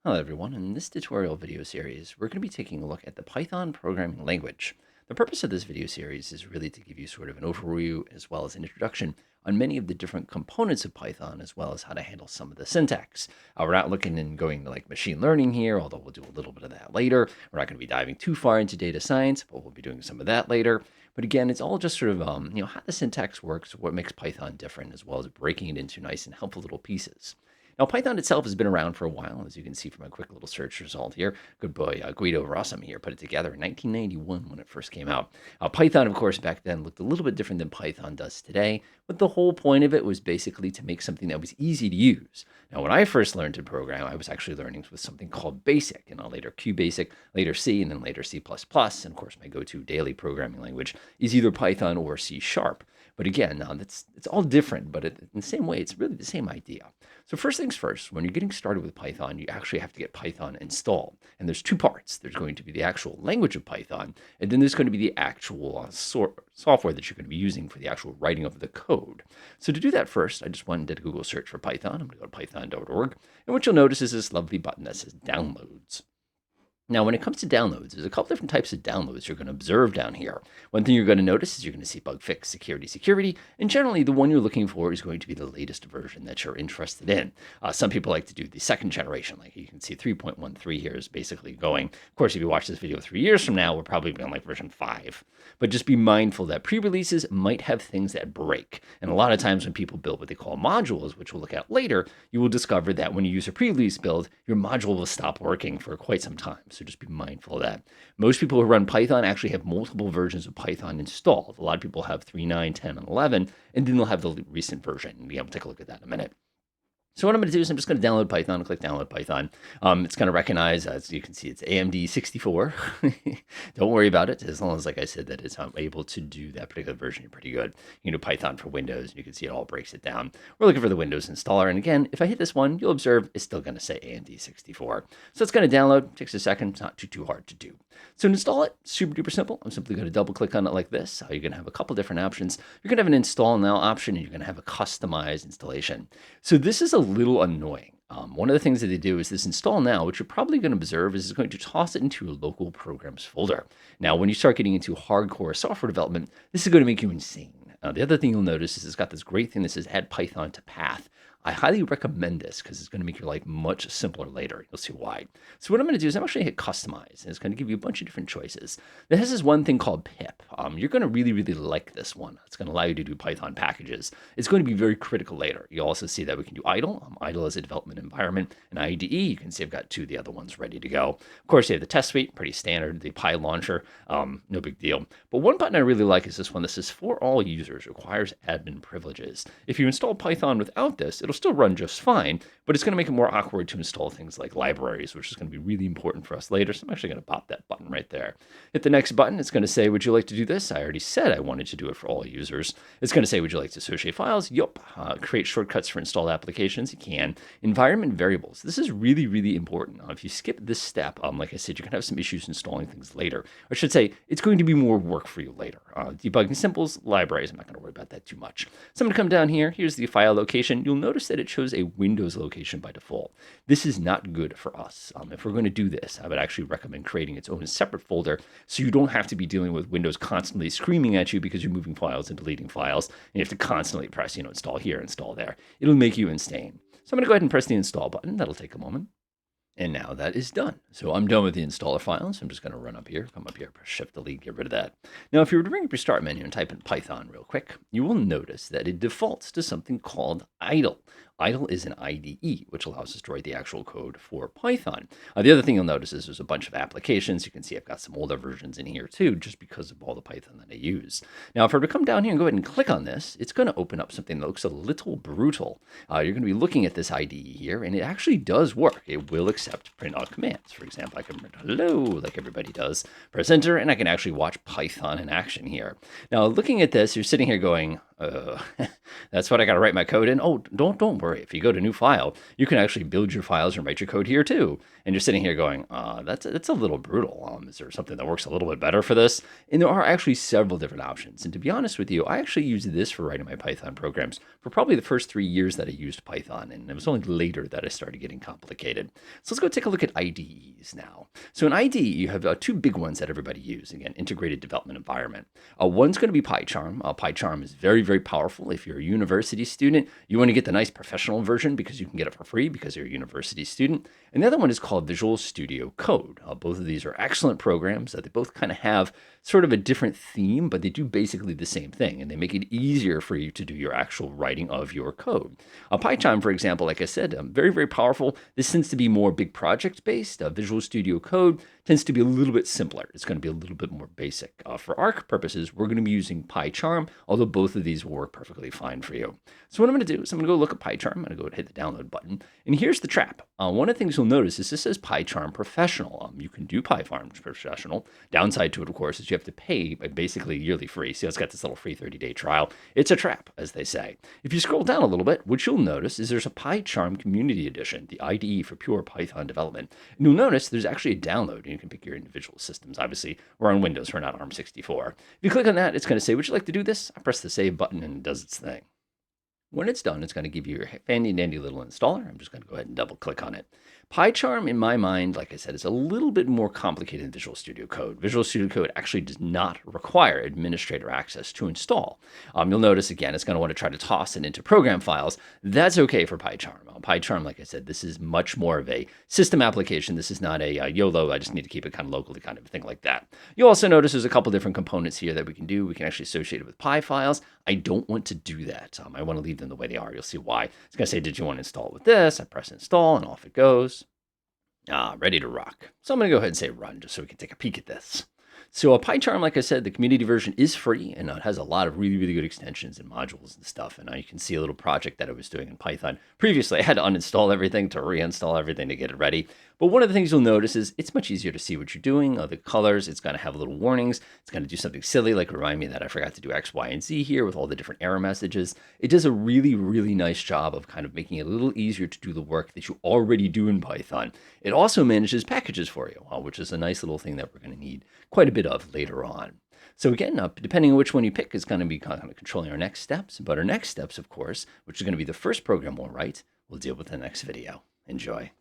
Hello everyone, in this tutorial video series, we're going to be taking a look at the Python programming language. The purpose of this video series is really to give you sort of an overview as well as an introduction on many of the different components of Python as well as how to handle some of the syntax. We're not looking and going to like machine learning here, although we'll do a little bit of that later. We're not going to be diving too far into data science, but we'll be doing some of that later. But again, it's all just sort of, how the syntax works, what makes Python different, as well as breaking it into nice and helpful little pieces. Now, Python itself has been around for a while, as you can see from a quick little search result here. Good boy, Guido Rossum here put it together in 1991 when it first came out. Python, of course, back then looked a little bit different than Python does today, but the whole point of it was basically to make something that was easy to use. Now, when I first learned to program, I was actually learning with something called BASIC, and later QBasic, later C, and then later C++. And of course, my go-to daily programming language is either Python or C#. But again, it's all different, but in the same way, it's really the same idea. So first things first, when you're getting started with Python, you actually have to get Python installed. And there's two parts. There's going to be the actual language of Python, and then there's going to be the actual software that you're going to be using for the actual writing of the code. So to do that first, I just went and did a Google search for Python. I'm going to go to python.org. And what you'll notice is this lovely button that says Downloads. Now, when it comes to downloads, there's a couple different types of downloads you're going to observe down here. One thing you're going to notice is you're going to see bug fix, security, and generally the one you're looking for is going to be the latest version that you're interested in. Some people like to do the second generation, like you can see 3.13 here is basically going. Of course, if you watch this video 3 years from now, we're probably on like version 5. But just be mindful that pre-releases might have things that break. And a lot of times when people build what they call modules, which we'll look at later, you will discover that when you use a pre-release build, your module will stop working for quite some time. So just be mindful of that. Most people who run Python actually have multiple versions of Python installed. A lot of people have 3, 9, 10, and 11, and then they'll have the recent version. We'll take a look at that in a minute. So what I'm going to do is I'm just going to download Python, click download Python. It's going to recognize, as you can see, it's AMD 64. Don't worry about it. As long as, like I said, that it's able to do that particular version, you're pretty good. You can do Python for Windows, and you can see it all breaks it down. We're looking for the Windows installer. And again, if I hit this one, you'll observe it's still going to say AMD 64. So it's going to download. It takes a second. It's not too hard to do. So to install it, super duper simple. I'm simply going to double click on it like this. You're going to have a couple different options. You're going to have an install now option, and you're going to have a customized installation. So this is a little annoying. One of the things that they do is this install now, which you're probably going to observe is going to toss it into your local programs folder. Now, when you start getting into hardcore software development, this is going to make you insane. The other thing you'll notice is it's got this great thing that says add Python to path. I highly recommend this because it's going to make your life much simpler later. You'll see why. So what I'm going to do is I'm actually going to hit customize, and it's going to give you a bunch of different choices. It has this one thing called pip. You're going to really like this one. It's going to allow you to do Python packages. It's going to be very critical later. You also see that we can do idle. Idle is a development environment. And IDE, you can see I've got 2 of the other ones ready to go. Of course, you have the test suite, pretty standard. The Py launcher, no big deal. But one button I really like is this one. This is for all users, requires admin privileges. If you install Python without this, it'll still run just fine, but it's going to make it more awkward to install things like libraries, which is going to be really important for us later. So I'm actually going to pop that button right there. Hit the next button. It's going to say, would you like to do this? I already said I wanted to do it for all users. It's going to say, would you like to associate files? Yup. Create shortcuts for installed applications. You can. Environment variables. This is really important. If you skip this step, like I said, you're going to have some issues installing things later. Or I should say, it's going to be more work for you later. Debugging simples, libraries. I'm not going to worry about that too much. So I'm going to come down here. Here's the file location. You'll notice that it shows a Windows location by default. This is not good for us. If we're going to do this, I would actually recommend creating its own separate folder so you don't have to be dealing with Windows constantly screaming at you because you're moving files and deleting files, and you have to constantly press, install here, install there. It'll make you insane. So I'm going to go ahead and press the install button. That'll take a moment. And now that is done. So I'm done with the installer file. So I'm just going to run up here, come up here, press Shift Delete, get rid of that. Now, if you were to bring up your start menu and type in Python real quick, you will notice that it defaults to something called idle. Idle is an IDE, which allows us to write the actual code for Python. The other thing you'll notice is there's a bunch of applications. You can see I've got some older versions in here too, just because of all the Python that I use. Now, if I were to come down here and go ahead and click on this, it's going to open up something that looks a little brutal. You're going to be looking at this IDE here, and it actually does work. It will accept print out commands. For example, I can print hello, like everybody does, press enter, and I can actually watch Python in action here. Now, looking at this, you're sitting here going, That's what I got to write my code in. Oh, don't worry. If you go to new file, you can actually build your files and write your code here too. And you're sitting here going, that's a little brutal. Is there something that works a little bit better for this? And there are actually several different options. And to be honest with you, I actually used this for writing my Python programs for probably the first 3 years that I used Python. And it was only later that I started getting complicated. So let's go take a look at IDEs now. So in IDE, you have two big ones that everybody uses. Again, integrated development environment. One's going to be pycharm. Pycharm is very, very powerful. If you're a university student, you want to get the nice professional version because you can get it for free because you're a university student. And the other one is called Visual Studio Code. Both of these are excellent programs. They both kind of have sort of a different theme, but they do basically the same thing, and they make it easier for you to do your actual writing of your code. Pycharm, for example, like I said, very, very powerful. This tends to be more big project based. Visual Studio Code tends to be a little bit simpler. It's going to be a little bit more basic. For our purposes, we're going to be using pycharm, although both of these will work perfectly fine for you. So what I'm going to do is I'm going to go look at pycharm. I'm going to go and hit the download button. And here's the trap. One of the things you'll notice is this says pycharm professional. You can do pycharm professional. Downside to it, of course, is you have to pay basically yearly free. See, it's got this little free 30-day trial. It's a trap, as they say. If you scroll down a little bit, what you'll notice is there's a pycharm community edition, the IDE for pure Python development. And you'll notice there's actually a download. You can pick your individual systems. Obviously, we're on Windows. We're not ARM64. If you click on that, it's going to say, would you like to do this? I press the save button and it does its thing. When it's done, it's going to give you your handy dandy little installer. I'm just going to go ahead and double click on it. Pycharm, in my mind, like I said, is a little bit more complicated than Visual Studio Code. Visual Studio Code actually does not require administrator access to install. You'll notice, again, it's going to want to try to toss it into program files. That's okay for Pycharm. Pycharm, like I said, this is much more of a system application. This is not a YOLO. I just need to keep it kind of locally, kind of thing like that. You'll also notice there's a couple different components here that we can do. We can actually associate it with Py files. I don't want to do that. I want to leave them the way they are. You'll see why. It's going to say, did you want to install it with this? I press install and off it goes. Ready to rock. So I'm going to go ahead and say run just so we can take a peek at this. So Pycharm, like I said, the community version is free, and it has a lot of really, really good extensions and modules and stuff. And you can see a little project that I was doing in Python. Previously, I had to uninstall everything to reinstall everything to get it ready. But one of the things you'll notice is it's much easier to see what you're doing. The colors, it's going to have little warnings. It's going to do something silly, like remind me that I forgot to do X, Y, and Z here with all the different error messages. It does a really, really nice job of kind of making it a little easier to do the work that you already do in Python. It also manages packages for you, which is a nice little thing that we're going to need quite a bit of later on. So again, depending on which one you pick is going to be kind of controlling our next steps. But our next steps, of course, which is going to be the first program we'll write, we'll deal with in the next video. Enjoy.